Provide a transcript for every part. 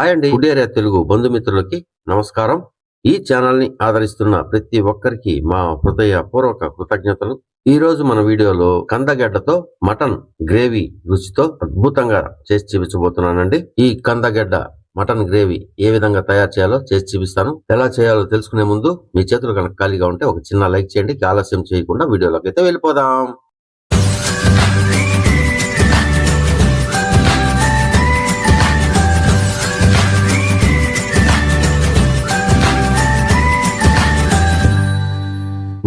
Hi అండి, food area Telugu బంధుమిత్రులకి నమస్కారం. ఈ ఛానల్ ని ఆదరిస్తున్న ప్రతి ఒక్కరికి మా హృదయపూర్వక కృతజ్ఞతలు. ఈ రోజు మన వీడియోలో కందగడ్డతో మటన్ గ్రేవీ రుచితో అద్భుతంగా చేసి చూపించబోతున్నానండి. ఈ కందగడ్డ మటన్ గ్రేవీ ఏ విధంగా తయారు చేయాలో చేసి చూపిస్తాను. ఎలా చేయాలో తెలుసుకునే ముందు మీ చేతులు కనుక ఖాళీగా ఉంటే ఒక చిన్న లైక్ చేయండి. ఆలస్యం చేయకుండా వీడియోలోకి అయితే వెళ్ళిపోదాం.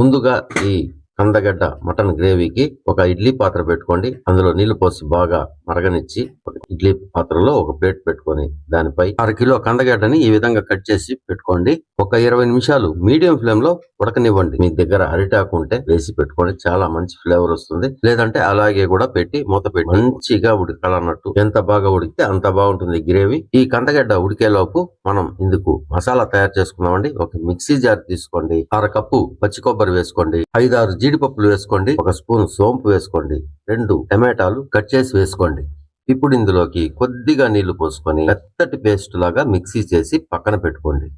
ముందుగా ఈ కందగడ్డ మటన్ గ్రేవీకి ఒక ఇడ్లీ పాత్ర పెట్టుకోండి. అందులో నీళ్లు పోసి బాగా మరగనిచ్చి ఒక ఇడ్లీ పాత్రలో ఒక ప్లేట్ పెట్టుకొని దానిపై 1/2 కిలో కందగడ్డని ఈ విధంగా కట్ చేసి పెట్టుకోండి. ఒక 20 నిమిషాలు మీడియం ఫ్లేమ్ లో ఉడకనివ్వండి. మీ దగ్గర అరిటాకు ఉంటే వేసి పెట్టుకోండి, చాలా మంచి ఫ్లేవర్ వస్తుంది. లేదంటే అలాగే కూడా పెట్టి మూత పెట్టి మంచిగా ఉడకాలన్నట్టు. ఎంత బాగా ఉడికితే అంత బాగుంటుంది గ్రేవీ. ఈ కందగడ్డ ఉడికేలోపు మనం ఇందుకు మసాలా తయారు చేసుకుందామండి. ఒక మిక్సీ జార్ తీసుకోండి, 1/2 కప్పు పచ్చి కొబ్బరి వేసుకోండి, 5-6 జీడిపప్పులు వేసుకోండి, 1 స్పూన్ సోంపు వేసుకోండి, 2 టమాటాలు కట్ చేసి వేసుకోండి. ఇప్పుడు ఇందులోకి కొద్దిగా నీళ్లు పోసుకొని మెత్తటి పేస్ట్ లాగా మిక్సీ చేసి పక్కన పెట్టుకోండి.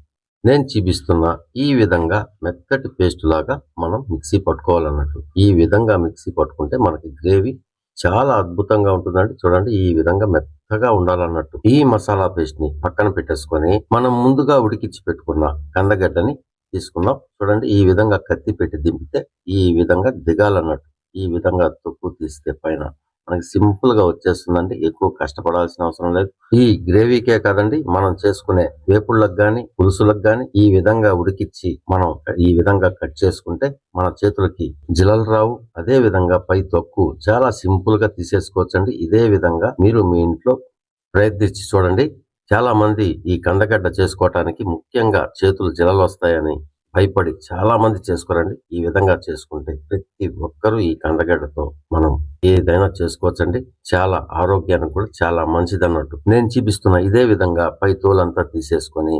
నేను చూపిస్తున్న ఈ విధంగా మెత్తటి పేస్ట్ లాగా మనం మిక్సీ పట్టుకోవాలన్నట్టు. ఈ విధంగా మిక్సీ పట్టుకుంటే మనకి గ్రేవీ చాలా అద్భుతంగా ఉంటుందండి. చూడండి, ఈ విధంగా మెత్తగా ఉండాలన్నట్టు. ఈ మసాలా పేస్ట్ ని పక్కన పెట్టేసుకొని మనం ముందుగా ఉడికించి పెట్టుకున్న కందగడ్డని తీసుకుందాం. చూడండి, ఈ విధంగా కత్తి పెట్టి దింపితే ఈ విధంగా దిగాలన్నట్టు. ఈ విధంగా తొక్కు తీస్తే పైన మనకి సింపుల్ గా వచ్చేస్తుందండి. ఎక్కువ కష్టపడాల్సిన అవసరం లేదు. ఈ గ్రేవీకే కాదండి, మనం చేసుకునే వేపుళ్ళకు గాని పులుసులకు గాని ఈ విధంగా ఉడికిచ్చి మనం ఈ విధంగా కట్ చేసుకుంటే మన చేతులకి జిలలు రావు. అదే విధంగా పై తొక్కు చాలా సింపుల్ గా తీసేసుకోవచ్చండి. ఇదే విధంగా మీరు మీ ఇంట్లో ప్రయత్నించి చూడండి. చాలా మంది ఈ కందగడ్డ చేసుకోవటానికి ముఖ్యంగా చేతులు జిలలు వస్తాయని భయపడి చాలా మంది చేసుకోరండి. ఈ విధంగా చేసుకుంటే ప్రతి ఒక్కరూ ఈ కందగడ్డతో మనం ఏదైనా చేసుకోవచ్చండి. చాలా ఆరోగ్యానికి కూడా చాలా మంచిది అన్నట్టు. నేను చూపిస్తున్న ఇదే విధంగా పై తోలంతా తీసేసుకొని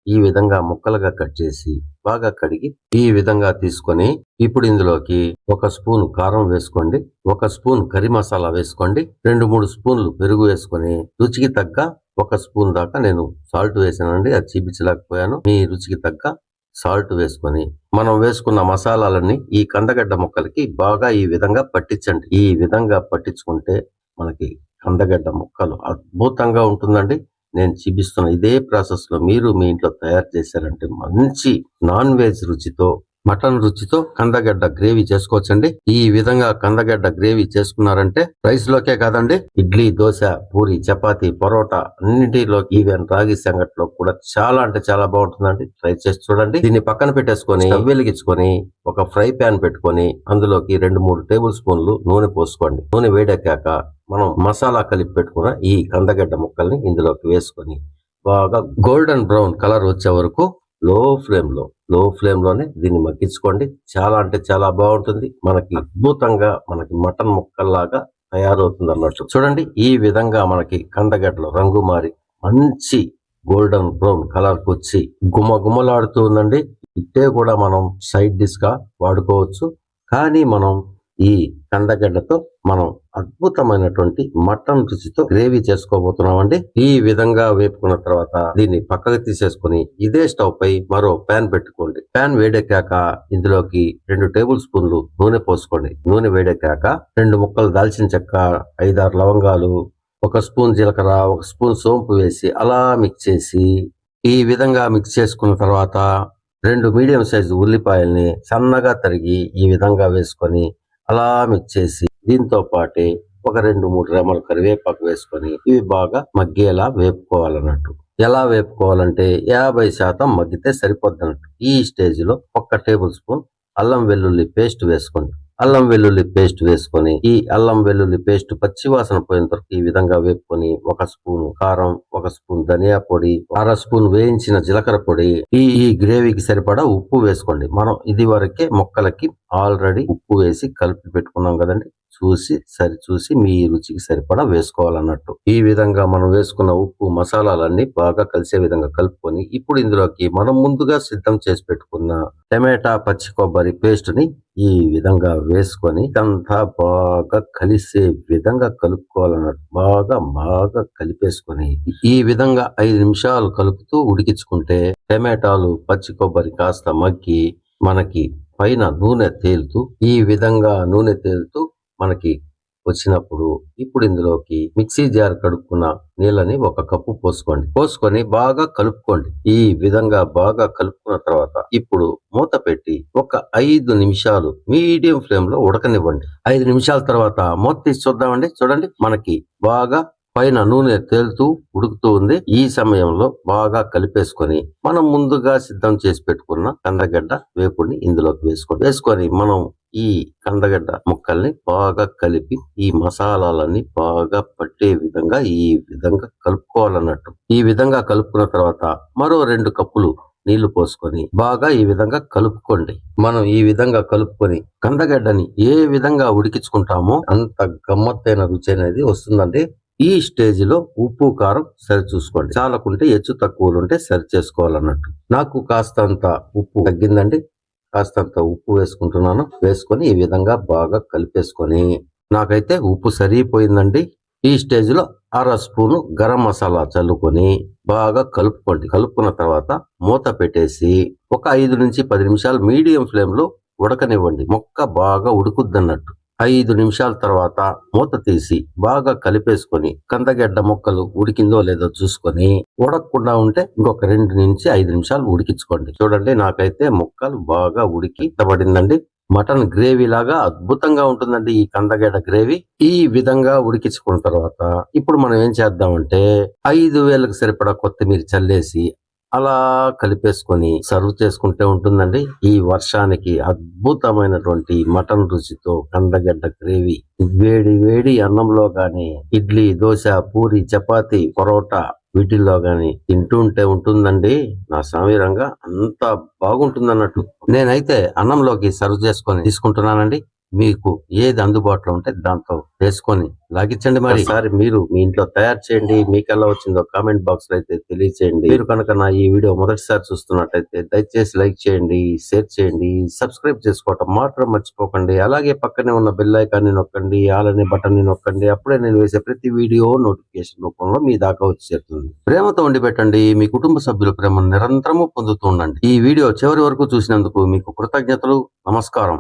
ఈ విధంగా ముక్కలుగా కట్ చేసి బాగా కడిగి ఈ విధంగా తీసుకొని ఇప్పుడు ఇందులోకి 1 స్పూన్ కారం వేసుకోండి, 1 స్పూన్ కర్రీ మసాలా వేసుకోండి, 2-3 స్పూన్లు పెరుగు వేసుకొని రుచికి తగ్గ 1 స్పూన్ దాకా నేను సాల్ట్ వేసానండి. అది చూపించలేకపోయాను. మీ రుచికి తగ్గ సాల్ట్ వేసుకొని మనం వేసుకున్న మసాలాలన్నీ ఈ కందగడ్డ ముక్కలకి బాగా ఈ విధంగా పట్టించండి. ఈ విధంగా పట్టించుకుంటే మనకి కందగడ్డ ముక్కలు అద్భుతంగా ఉంటుందండి. నేను చూపిస్తున్న ఇదే ప్రాసెస్ లో మీరు మీ ఇంట్లో తయారు చేశారంటే మంచి నాన్ వెజ్ రుచితో మటన్ రుచితో కందగడ్డ గ్రేవీ చేసుకోవచ్చండి. ఈ విధంగా కందగడ్డ గ్రేవీ చేసుకున్నారంటే రైస్ లోకే కాదండి, ఇడ్లీ, దోశ, పూరి, చపాతి, పరోటా అన్నిటిలోకి ఈవెన్ రాగి సంగట్లో కూడా చాలా అంటే చాలా బాగుంటుందండి. ట్రై చేసి చూడండి. దీన్ని పక్కన పెట్టేసుకొని స్టవ్ వెలిగించుకొని ఒక ఫ్రై ప్యాన్ పెట్టుకొని అందులోకి 2-3 టేబుల్ స్పూన్లు నూనె పోసుకోండి. నూనె వేడెక్కాక మనం మసాలా కలిపి పెట్టుకున్న ఈ కందగడ్డ ముక్కల్ని ఇందులోకి వేసుకొని బాగా గోల్డెన్ బ్రౌన్ కలర్ వచ్చే వరకు లో ఫ్లేమ్ లోనే దీన్ని మగ్గించుకోండి. చాలా అంటే చాలా బాగుంటుంది. మనకి అద్భుతంగా మనకి మటన్ ముక్కల్లాగా తయారవుతుంది అన్నట్టు. చూడండి, ఈ విధంగా మనకి కందగడ్డలో రంగు మారి మంచి గోల్డెన్ బ్రౌన్ కలర్ కు వచ్చి గుమ్మగుమ్మలాడుతూ ఉందండి. ఇట్టే కూడా మనం సైడ్ డిష్ గా వాడుకోవచ్చు. కానీ మనం ఈ కందగడ్డతో మనం అద్భుతమైనటువంటి మటన్ రుచితో గ్రేవీ చేసుకోబోతున్నామండి. ఈ విధంగా వేపుకున్న తర్వాత దీన్ని పక్కకు తీసేసుకుని ఇదే స్టవ్ పై మరో ప్యాన్ పెట్టుకోండి. ప్యాన్ వేడెక్కాక ఇందులోకి 2 టేబుల్ స్పూన్లు నూనె పోసుకోండి. నూనె వేడెక్కాక 2 ముక్కలు దాల్చిన చెక్క, 5-6 లవంగాలు, 1 స్పూన్ జీలకర్ర, 1 స్పూన్ సోంపు వేసి అలా మిక్స్ చేసి ఈ విధంగా మిక్స్ చేసుకున్న తర్వాత 2 మీడియం సైజు ఉల్లిపాయల్ని సన్నగా తరిగి ఈ విధంగా వేసుకొని అలా మిక్స్ చేసి దీంతో పాటే ఒక 2-3 రెమ్మల కరివేపాకు వేసుకొని ఇవి బాగా మగ్గేలా వేపుకోవాలన్నట్టు. ఎలా వేపుకోవాలంటే 50% మగ్గితే సరిపోద్దన్నట్టు. ఈ స్టేజ్ లో 1 టేబుల్ స్పూన్ అల్లం వెల్లుల్లి పేస్ట్ వేసుకోండి. అల్లం వెల్లుల్లి పేస్ట్ వేసుకొని ఈ అల్లం వెల్లుల్లి పేస్ట్ పచ్చివాసన పోయిన వరకు ఈ విధంగా వేపుకొని 1 స్పూన్ కారం, 1 స్పూన్ ధనియా పొడి, 1/2 స్పూన్ వేయించిన జీలకర్ర పొడి, ఈ గ్రేవీకి సరిపడా ఉప్పు వేసుకోండి. మనం ఇది వరకే ముక్కలకి ఆల్రెడీ ఉప్పు వేసి కలిపి పెట్టుకున్నాం కదండి. సరి చూసి మీ రుచికి సరిపడా వేసుకోవాలన్నట్టు. ఈ విధంగా మనం వేసుకున్న ఉప్పు మసాలాలన్నీ బాగా కలిసే విధంగా కలుపుకొని ఇప్పుడు ఇందులోకి మనం ముందుగా సిద్ధం చేసి పెట్టుకున్న టమాటా పచ్చి కొబ్బరి పేస్ట్ ని ఈ విధంగా వేసుకొని ఇదంతా బాగా కలిసే విధంగా కలుపుకోవాలన్నట్టు. బాగా కలిపేసుకొని ఈ విధంగా 5 నిమిషాలు కలుపుతూ ఉడికించుకుంటే టమాటాలు పచ్చి కొబ్బరి కాస్త మగ్గి మనకి పైన నూనె తేలుతూ ఈ విధంగా నూనె తేలుతూ మనకి వచ్చినప్పుడు ఇప్పుడు ఇందులోకి మిక్సీ జార్ కడుక్కున్న నీళ్ళని 1 కప్పు పోసుకొని బాగా కలుపుకోండి. ఈ విధంగా బాగా కలుపుకున్న తర్వాత ఇప్పుడు మూత పెట్టి ఒక 5 నిమిషాలు మీడియం ఫ్లేమ్ లో ఉడకనివ్వండి. 5 నిమిషాల తర్వాత మూత తీసి చూద్దామండి. చూడండి, మనకి బాగా పైన నూనె తేలుతూ ఉడుకుతూ ఉంది. ఈ సమయంలో బాగా కలిపేసుకొని మనం ముందుగా సిద్ధం చేసి పెట్టుకున్న కందగడ్డ వేపుడిని ఇందులోకి వేసుకొని మనం ఈ కందగడ్డ ముక్కల్ని బాగా కలిపి ఈ మసాలాలన్నీ బాగా పట్టే విధంగా ఈ విధంగా కలుపుకోవాలన్నట్టు. ఈ విధంగా కలుపుకున్న తర్వాత మరో 2 కప్పులు నీళ్లు పోసుకొని బాగా ఈ విధంగా కలుపుకోండి. మనం ఈ విధంగా కలుపుకొని కందగడ్డని ఏ విధంగా ఉడికించుకుంటామో అంత గమ్మత్తైన రుచి అనేది వస్తుందండి. ఈ స్టేజ్ లో ఉప్పు కారం సరి చూసుకోండి. చాలకుంటే హెచ్చు తక్కువలు ఉంటే సరి చేసుకోవాలన్నట్టు. నాకు కాస్తంత ఉప్పు తగ్గిందండి. కాస్తంత ఉప్పు వేసుకుంటున్నాను. వేసుకొని ఈ విధంగా బాగా కలిపేసుకొని నాకైతే ఉప్పు సరిపోయిందండి. ఈ స్టేజ్ లో 1/2 స్పూను గరం మసాలా చల్లుకొని బాగా కలుపుకోండి. కలుపుకున్న తర్వాత మూత పెట్టేసి ఒక 5 నుంచి 10 నిమిషాలు మీడియం ఫ్లేమ్ లో ఉడకనివ్వండి. మొక్క బాగా ఉడుకుద్దన్నట్టు. 5 నిమిషాల తర్వాత మూత తీసి బాగా కలిపేసుకొని కందగడ్డ ముక్కలు ఉడికిందో లేదో చూసుకొని ఉడకకుండా ఉంటే ఇంకొక 2 నుంచి 5 నిమిషాలు ఉడికించుకోండి. చూడండి, నాకైతే ముక్కలు బాగా ఉడికి పడిందండి. మటన్ గ్రేవీ లాగా అద్భుతంగా ఉంటుందండి ఈ కందగడ్డ గ్రేవీ. ఈ విధంగా ఉడికించుకున్న తర్వాత ఇప్పుడు మనం ఏం చేద్దామంటే 5 వేలకు సరిపడా కొత్తిమీర చల్లేసి అలా కలిపేసుకొని సర్వ్ చేసుకుంటే ఉంటుందండి. ఈ వర్షానికి అద్భుతమైనటువంటి మటన్ రుచితో కందగడ్డ గ్రేవీ వేడి అన్నంలో గాని, ఇడ్లీ, దోశ, పూరి, చపాతి, పరోటా వీటిల్లో గాని తింటూ ఉంటే ఉంటుందండి నా సమీరంగా. అంత బాగుంటుందన్నట్టు. నేనైతే అన్నంలోకి సర్వ్ చేసుకొని తీసుకుంటున్నానండి. మీకు ఏది అందుబాటులో ఉంటే దాంతో వేసుకొని లాగించండి. మరి ఒకసారి మీరు మీ ఇంట్లో తయారు చేయండి. మీకు ఎలా వచ్చిందో కామెంట్ బాక్స్ లో అయితే తెలియచేయండి. మీరు కనుక నా ఈ వీడియో మొదటిసారి చూస్తున్నట్టయితే దయచేసి లైక్ చేయండి, షేర్ చేయండి, సబ్స్క్రైబ్ చేసుకోవటం మాత్రం మర్చిపోకండి. అలాగే పక్కనే ఉన్న బెల్ ఐకాన్ ని నొక్కండి, ఆల్ అనే బటన్ ని నొక్కండి. అప్పుడే నేను వేసే ప్రతి వీడియో నోటిఫికేషన్ రూపంలో మీ దాకా వచ్చి చేరుతుంది. ప్రేమతో వండి పెట్టండి. మీ కుటుంబ సభ్యుల ప్రేమను నిరంతరము పొందుతూ ఉండండి. ఈ వీడియో చివరి వరకు చూసినందుకు మీకు కృతజ్ఞతలు. నమస్కారం.